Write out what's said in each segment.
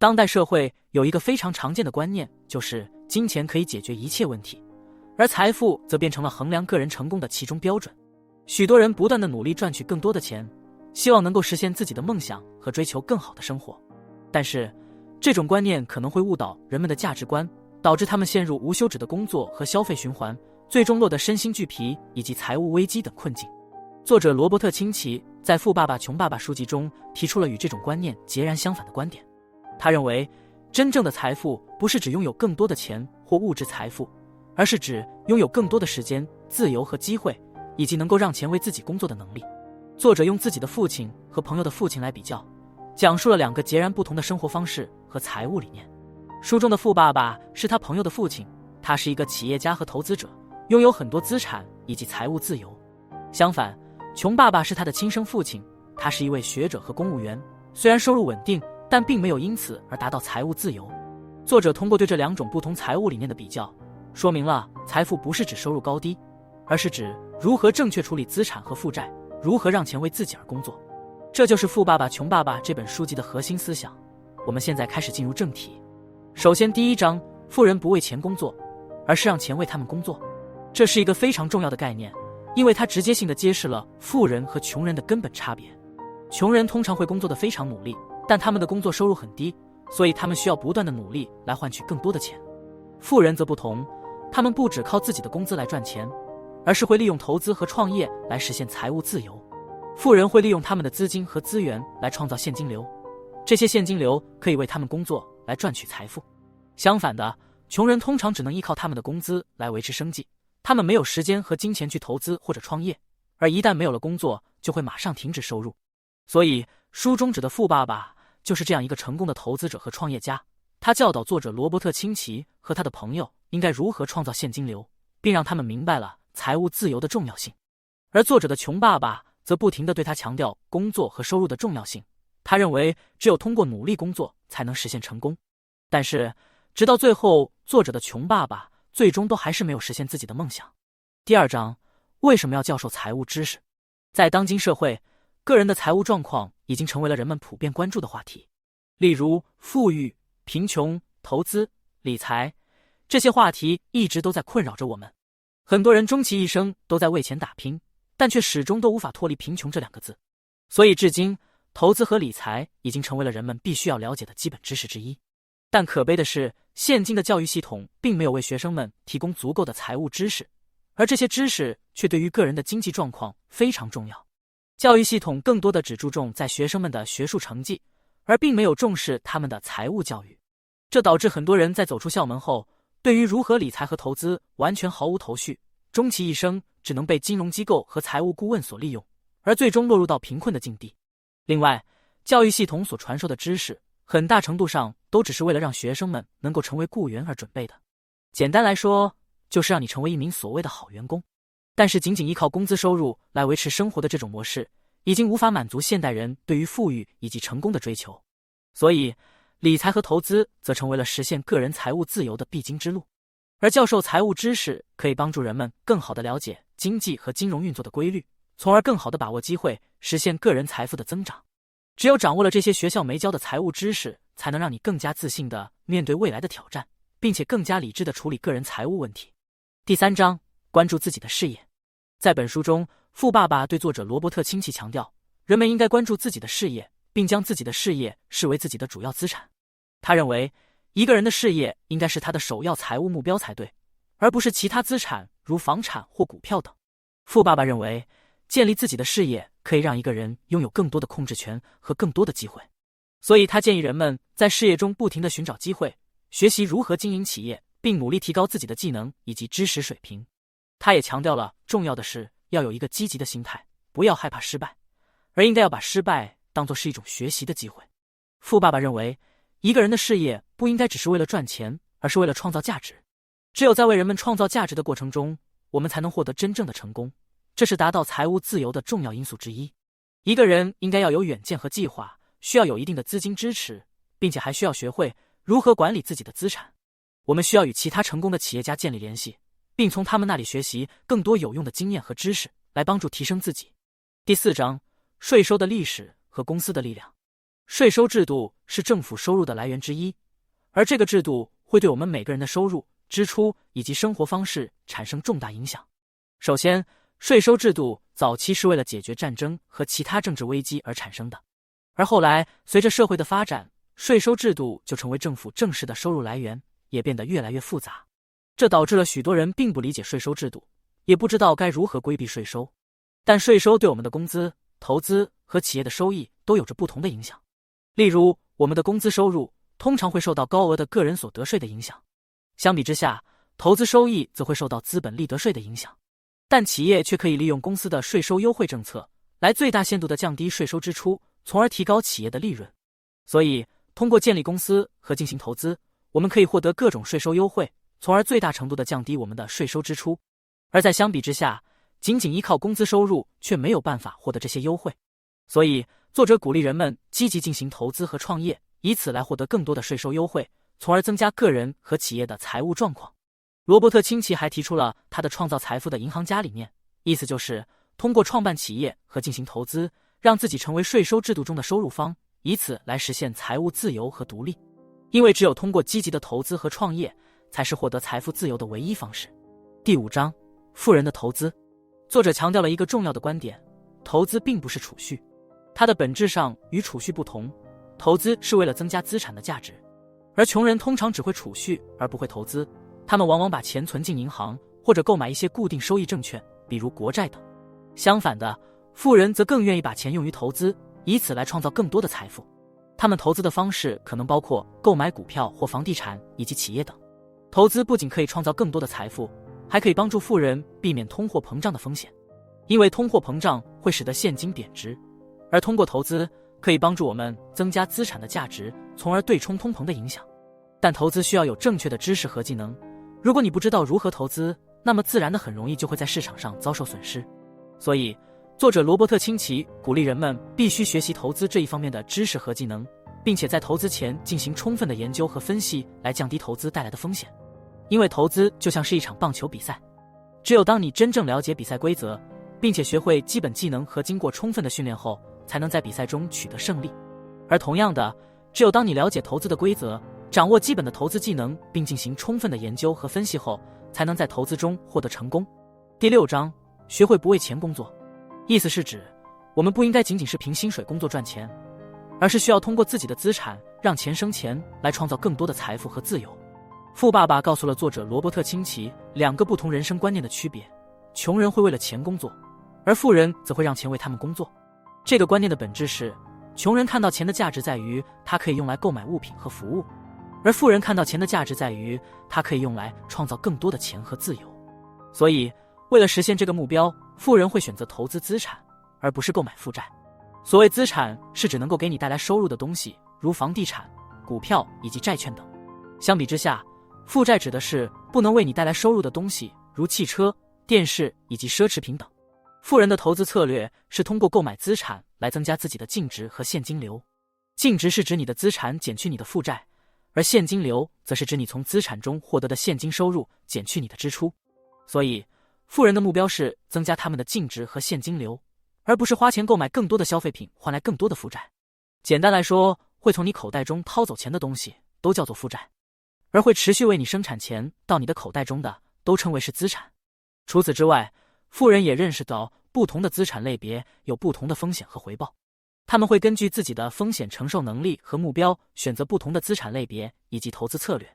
当代社会有一个非常常见的观念，就是金钱可以解决一切问题，而财富则变成了衡量个人成功的其中标准。许多人不断地努力赚取更多的钱，希望能够实现自己的梦想和追求更好的生活。但是，这种观念可能会误导人们的价值观，导致他们陷入无休止的工作和消费循环，最终落得身心俱疲以及财务危机等困境。作者罗伯特·清崎在《富爸爸穷爸爸》书籍中提出了与这种观念截然相反的观点。他认为，真正的财富不是指拥有更多的钱或物质财富，而是指拥有更多的时间、自由和机会，以及能够让钱为自己工作的能力。作者用自己的父亲和朋友的父亲来比较，讲述了两个截然不同的生活方式和财务理念。书中的富爸爸是他朋友的父亲，他是一个企业家和投资者，拥有很多资产以及财务自由。相反，穷爸爸是他的亲生父亲，他是一位学者和公务员，虽然收入稳定，但并没有因此而达到财务自由。作者通过对这两种不同财务理念的比较，说明了财富不是指收入高低，而是指如何正确处理资产和负债，如何让钱为自己而工作。这就是《富爸爸穷爸爸》这本书籍的核心思想。我们现在开始进入正题。首先，第一章，富人不为钱工作，而是让钱为他们工作。这是一个非常重要的概念，因为它直接性地揭示了富人和穷人的根本差别。穷人通常会工作得非常努力，但他们的工作收入很低，所以他们需要不断的努力来换取更多的钱。富人则不同，他们不只靠自己的工资来赚钱，而是会利用投资和创业来实现财务自由。富人会利用他们的资金和资源来创造现金流，这些现金流可以为他们工作来赚取财富。相反的，穷人通常只能依靠他们的工资来维持生计，他们没有时间和金钱去投资或者创业，而一旦没有了工作，就会马上停止收入。所以，书中指的富爸爸就是这样一个成功的投资者和创业家，他教导作者罗伯特·清崎和他的朋友应该如何创造现金流，并让他们明白了财务自由的重要性。而作者的穷爸爸则不停地对他强调工作和收入的重要性，他认为只有通过努力工作才能实现成功。但是，直到最后，作者的穷爸爸最终都还是没有实现自己的梦想。第二章，为什么要教授财务知识？在当今社会，个人的财务状况已经成为了人们普遍关注的话题。例如，富裕、贫穷、投资、理财，这些话题一直都在困扰着我们。很多人终其一生都在为钱打拼，但却始终都无法脱离贫穷这两个字。所以至今，投资和理财已经成为了人们必须要了解的基本知识之一。但可悲的是，现今的教育系统并没有为学生们提供足够的财务知识，而这些知识却对于个人的经济状况非常重要。教育系统更多的只注重在学生们的学术成绩，而并没有重视他们的财务教育。这导致很多人在走出校门后，对于如何理财和投资完全毫无头绪，终其一生只能被金融机构和财务顾问所利用，而最终落入到贫困的境地。另外，教育系统所传授的知识，很大程度上都只是为了让学生们能够成为雇员而准备的。简单来说，就是让你成为一名所谓的好员工。但是仅仅依靠工资收入来维持生活的这种模式，已经无法满足现代人对于富裕以及成功的追求。所以，理财和投资则成为了实现个人财务自由的必经之路。而教授财务知识可以帮助人们更好地了解经济和金融运作的规律，从而更好地把握机会，实现个人财富的增长。只有掌握了这些学校没教的财务知识，才能让你更加自信地面对未来的挑战，并且更加理智地处理个人财务问题。第三章，关注自己的事业。在本书中，富爸爸对作者罗伯特·清崎强调，人们应该关注自己的事业，并将自己的事业视为自己的主要资产。他认为，一个人的事业应该是他的首要财务目标才对，而不是其他资产如房产或股票等。富爸爸认为，建立自己的事业可以让一个人拥有更多的控制权和更多的机会，所以他建议人们在事业中不停地寻找机会，学习如何经营企业，并努力提高自己的技能以及知识水平。他也强调了重要的是要有一个积极的心态，不要害怕失败，而应该要把失败当作是一种学习的机会。富爸爸认为，一个人的事业不应该只是为了赚钱，而是为了创造价值。只有在为人们创造价值的过程中，我们才能获得真正的成功，这是达到财务自由的重要因素之一。一个人应该要有远见和计划，需要有一定的资金支持，并且还需要学会如何管理自己的资产。我们需要与其他成功的企业家建立联系，并从他们那里学习更多有用的经验和知识，来帮助提升自己。第四章，税收的历史和公司的力量。税收制度是政府收入的来源之一，而这个制度会对我们每个人的收入、支出以及生活方式产生重大影响。首先，税收制度早期是为了解决战争和其他政治危机而产生的，而后来随着社会的发展，税收制度就成为政府正式的收入来源，也变得越来越复杂。这导致了许多人并不理解税收制度，也不知道该如何规避税收。但税收对我们的工资、投资和企业的收益都有着不同的影响。例如，我们的工资收入通常会受到高额的个人所得税的影响，相比之下，投资收益则会受到资本利得税的影响。但企业却可以利用公司的税收优惠政策来最大限度地降低税收支出，从而提高企业的利润。所以，通过建立公司和进行投资，我们可以获得各种税收优惠，从而最大程度地降低我们的税收支出。而在相比之下，仅仅依靠工资收入却没有办法获得这些优惠。所以，作者鼓励人们积极进行投资和创业，以此来获得更多的税收优惠，从而增加个人和企业的财务状况。罗伯特·清崎还提出了他的创造财富的银行家理念，意思就是通过创办企业和进行投资，让自己成为税收制度中的收入方，以此来实现财务自由和独立。因为只有通过积极的投资和创业，才是获得财富自由的唯一方式。第5章，富人的投资。作者强调了一个重要的观点：投资并不是储蓄，它的本质上与储蓄不同。投资是为了增加资产的价值，而穷人通常只会储蓄而不会投资，他们往往把钱存进银行或者购买一些固定收益证券，比如国债等。相反的，富人则更愿意把钱用于投资，以此来创造更多的财富。他们投资的方式可能包括购买股票或房地产以及企业等。投资不仅可以创造更多的财富，还可以帮助富人避免通货膨胀的风险，因为通货膨胀会使得现金贬值，而通过投资可以帮助我们增加资产的价值，从而对冲通膨的影响。但投资需要有正确的知识和技能，如果你不知道如何投资，那么自然的很容易就会在市场上遭受损失。所以，作者罗伯特·清崎鼓励人们必须学习投资这一方面的知识和技能，并且在投资前进行充分的研究和分析，来降低投资带来的风险。因为投资就像是一场棒球比赛，只有当你真正了解比赛规则，并且学会基本技能和经过充分的训练后，才能在比赛中取得胜利。而同样的，只有当你了解投资的规则，掌握基本的投资技能，并进行充分的研究和分析后，才能在投资中获得成功。第6章，学会不为钱工作。意思是指，我们不应该仅仅是凭薪水工作赚钱，而是需要通过自己的资产让钱生钱，来创造更多的财富和自由。富爸爸告诉了作者罗伯特·清崎2个不同人生观念的区别：穷人会为了钱工作，而富人则会让钱为他们工作。这个观念的本质是，穷人看到钱的价值在于它可以用来购买物品和服务，而富人看到钱的价值在于它可以用来创造更多的钱和自由。所以，为了实现这个目标，富人会选择投资资产，而不是购买负债。所谓资产，是指能够给你带来收入的东西，如房地产、股票以及债券等。相比之下，负债指的是不能为你带来收入的东西，如汽车、电视以及奢侈品等。富人的投资策略是通过购买资产来增加自己的净值和现金流。净值是指你的资产减去你的负债，而现金流则是指你从资产中获得的现金收入减去你的支出。所以，富人的目标是增加他们的净值和现金流，而不是花钱购买更多的消费品换来更多的负债。简单来说，会从你口袋中掏走钱的东西都叫做负债，而会持续为你生产钱到你的口袋中的都称为是资产。除此之外，富人也认识到不同的资产类别有不同的风险和回报，他们会根据自己的风险承受能力和目标选择不同的资产类别以及投资策略。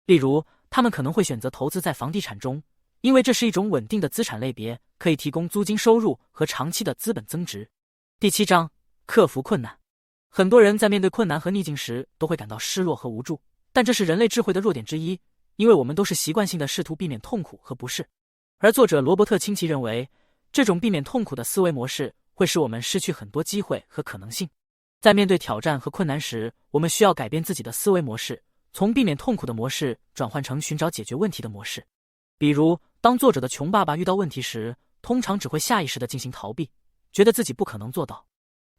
例如，他们可能会选择投资在房地产中，因为这是一种稳定的资产类别，可以提供租金收入和长期的资本增值。第7章，克服困难。很多人在面对困难和逆境时都会感到失落和无助，但这是人类智慧的弱点之一，因为我们都是习惯性的试图避免痛苦和不适。而作者罗伯特·清崎认为，这种避免痛苦的思维模式会使我们失去很多机会和可能性。在面对挑战和困难时，我们需要改变自己的思维模式，从避免痛苦的模式转换成寻找解决问题的模式。比如，当作者的穷爸爸遇到问题时，通常只会下意识地进行逃避，觉得自己不可能做到；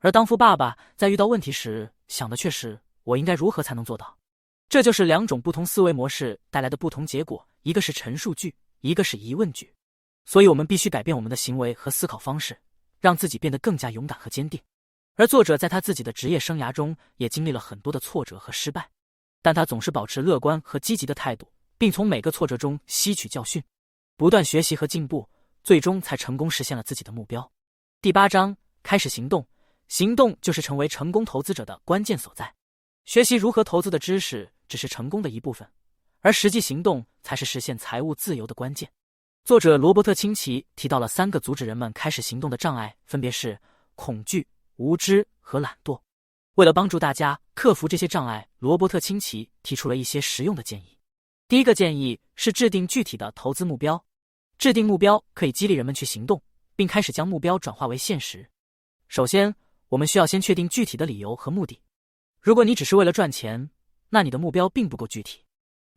而当富爸爸在遇到问题时，想的却是我应该如何才能做到。这就是2种不同思维模式带来的不同结果，一个是陈述句，一个是疑问句。所以我们必须改变我们的行为和思考方式，让自己变得更加勇敢和坚定。而作者在他自己的职业生涯中也经历了很多的挫折和失败，但他总是保持乐观和积极的态度，并从每个挫折中吸取教训，不断学习和进步，最终才成功实现了自己的目标。第8章，开始行动。行动就是成为成功投资者的关键所在。学习如何投资的知识只是成功的一部分，而实际行动才是实现财务自由的关键。作者罗伯特清崎提到了3个阻止人们开始行动的障碍，分别是恐惧、无知和懒惰。为了帮助大家克服这些障碍，罗伯特清崎提出了一些实用的建议。第一个建议是制定具体的投资目标。制定目标可以激励人们去行动，并开始将目标转化为现实。首先，我们需要先确定具体的理由和目的。如果你只是为了赚钱，那你的目标并不够具体。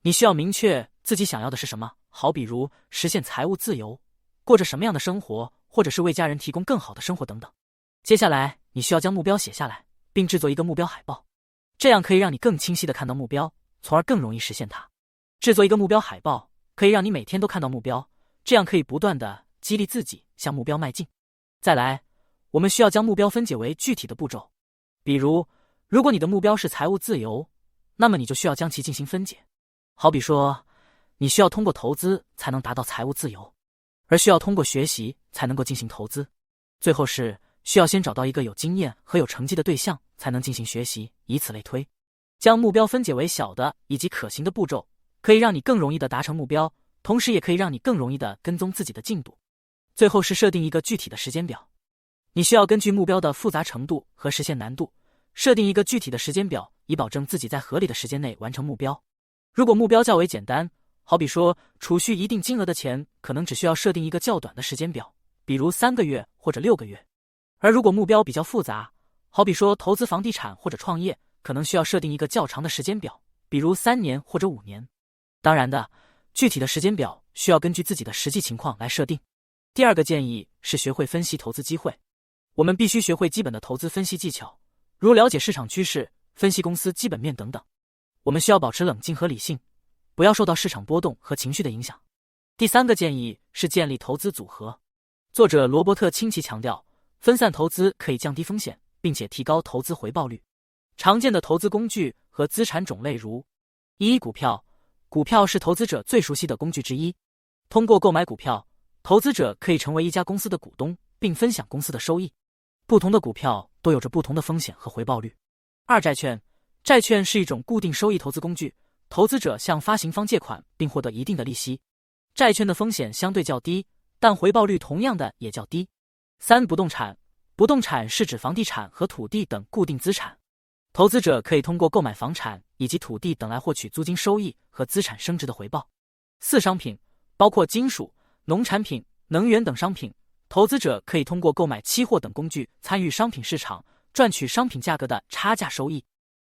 你需要明确自己想要的是什么，好比如实现财务自由、过着什么样的生活，或者是为家人提供更好的生活等等。接下来，你需要将目标写下来，并制作一个目标海报，这样可以让你更清晰地看到目标，从而更容易实现它。制作一个目标海报可以让你每天都看到目标，这样可以不断地激励自己向目标迈进。再来，我们需要将目标分解为具体的步骤。比如，如果你的目标是财务自由，那么你就需要将其进行分解。好比说，你需要通过投资才能达到财务自由，而需要通过学习才能够进行投资。最后是需要先找到一个有经验和有成绩的对象，才能进行学习，以此类推。将目标分解为小的以及可行的步骤，可以让你更容易地达成目标，同时也可以让你更容易地跟踪自己的进度。最后是设定一个具体的时间表。你需要根据目标的复杂程度和实现难度，设定一个具体的时间表，以保证自己在合理的时间内完成目标。如果目标较为简单，好比说储蓄一定金额的钱，可能只需要设定一个较短的时间表，比如3个月或者6个月。而如果目标比较复杂，好比说投资房地产或者创业，可能需要设定一个较长的时间表，比如3年或者5年。当然的，具体的时间表需要根据自己的实际情况来设定。第2个建议是学会分析投资机会。我们必须学会基本的投资分析技巧，如了解市场趋势、分析公司基本面等等。我们需要保持冷静和理性，不要受到市场波动和情绪的影响。第3个建议是建立投资组合。作者罗伯特清崎强调，分散投资可以降低风险，并且提高投资回报率。常见的投资工具和资产种类如：一、股票。股票是投资者最熟悉的工具之一。通过购买股票，投资者可以成为一家公司的股东，并分享公司的收益。不同的股票都有着不同的风险和回报率。2、债券。债券是一种固定收益投资工具，投资者向发行方借款并获得一定的利息。债券的风险相对较低，但回报率同样的也较低。3、不动产。不动产是指房地产和土地等固定资产，投资者可以通过购买房产以及土地等来获取租金收益和资产升值的回报。4、商品。包括金属、农产品、能源等商品，投资者可以通过购买期货等工具参与商品市场，赚取商品价格的差价收益。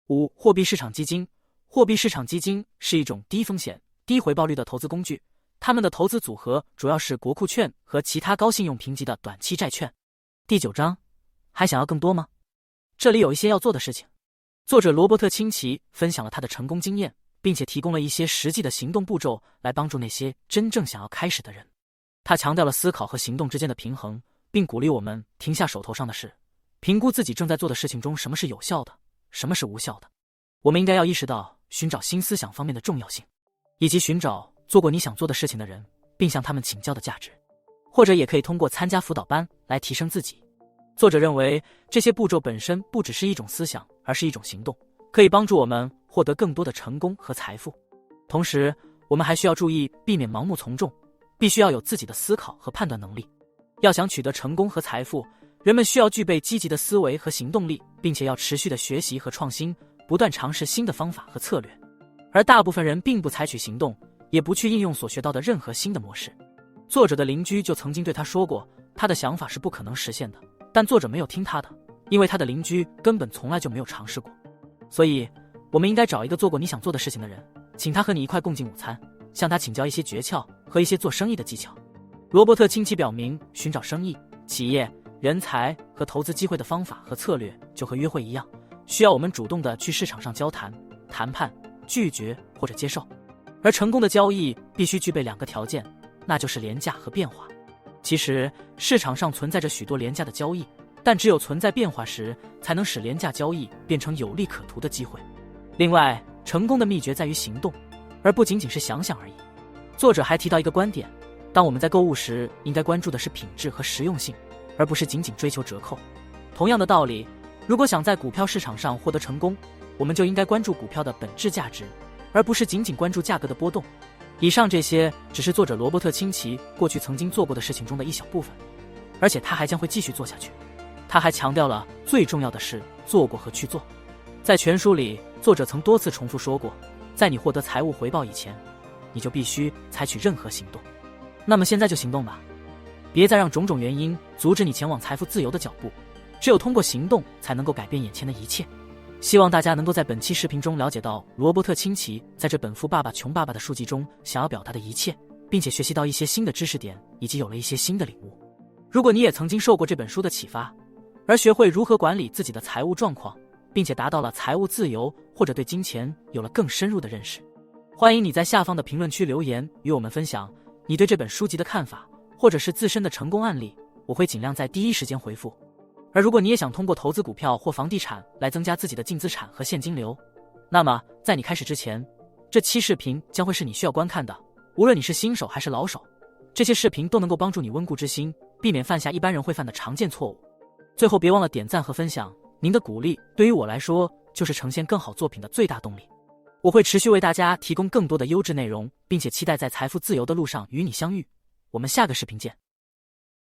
5、货币市场基金。货币市场基金是一种低风险、低回报率的投资工具，它们的投资组合主要是国库券和其他高信用评级的短期债券。第9章，还想要更多吗？这里有一些要做的事情。作者罗伯特清崎分享了他的成功经验，并且提供了一些实际的行动步骤来帮助那些真正想要开始的人。他强调了思考和行动之间的平衡，并鼓励我们停下手头上的事，评估自己正在做的事情中什么是有效的，什么是无效的。我们应该要意识到寻找新思想方面的重要性，以及寻找做过你想做的事情的人，并向他们请教的价值。或者也可以通过参加辅导班来提升自己。作者认为，这些步骤本身不只是一种思想，而是一种行动，可以帮助我们获得更多的成功和财富。同时，我们还需要注意避免盲目从众，必须要有自己的思考和判断能力。要想取得成功和财富，人们需要具备积极的思维和行动力，并且要持续的学习和创新，不断尝试新的方法和策略。而大部分人并不采取行动，也不去应用所学到的任何新的模式。作者的邻居就曾经对他说过，他的想法是不可能实现的，但作者没有听他的，因为他的邻居根本从来就没有尝试过。所以，我们应该找一个做过你想做的事情的人，请他和你一块共进午餐，向他请教一些诀窍和一些做生意的技巧。罗伯特清崎表明，寻找生意、企业、人才和投资机会的方法和策略就和约会一样，需要我们主动的去市场上交谈、谈判、拒绝或者接受。而成功的交易必须具备2个条件，那就是廉价和变化。其实，市场上存在着许多廉价的交易，但只有存在变化时，才能使廉价交易变成有利可图的机会。另外，成功的秘诀在于行动，而不仅仅是想想而已。作者还提到一个观点，当我们在购物时，应该关注的是品质和实用性，而不是仅仅追求折扣。同样的道理，如果想在股票市场上获得成功，我们就应该关注股票的本质价值，而不是仅仅关注价格的波动。以上这些只是作者罗伯特清崎过去曾经做过的事情中的一小部分，而且他还将会继续做下去。他还强调了最重要的是做过和去做。在全书里，作者曾多次重复说过，在你获得财务回报以前，你就必须采取任何行动。那么现在就行动吧，别再让种种原因阻止你前往财富自由的脚步。只有通过行动，才能够改变眼前的一切。希望大家能够在本期视频中了解到罗伯特清崎在这本《富爸爸穷爸爸》的书籍中想要表达的一切，并且学习到一些新的知识点，以及有了一些新的领悟。如果你也曾经受过这本书的启发，而学会如何管理自己的财务状况，并且达到了财务自由，或者对金钱有了更深入的认识，欢迎你在下方的评论区留言与我们分享你对这本书籍的看法，或者是自身的成功案例，我会尽量在第一时间回复。而如果你也想通过投资股票或房地产来增加自己的净资产和现金流，那么在你开始之前，这期视频将会是你需要观看的。无论你是新手还是老手，这些视频都能够帮助你温故知新，避免犯下一般人会犯的常见错误。最后别忘了点赞和分享，您的鼓励对于我来说就是呈现更好作品的最大动力。我会持续为大家提供更多的优质内容，并且期待在财富自由的路上与你相遇。我们下个视频见。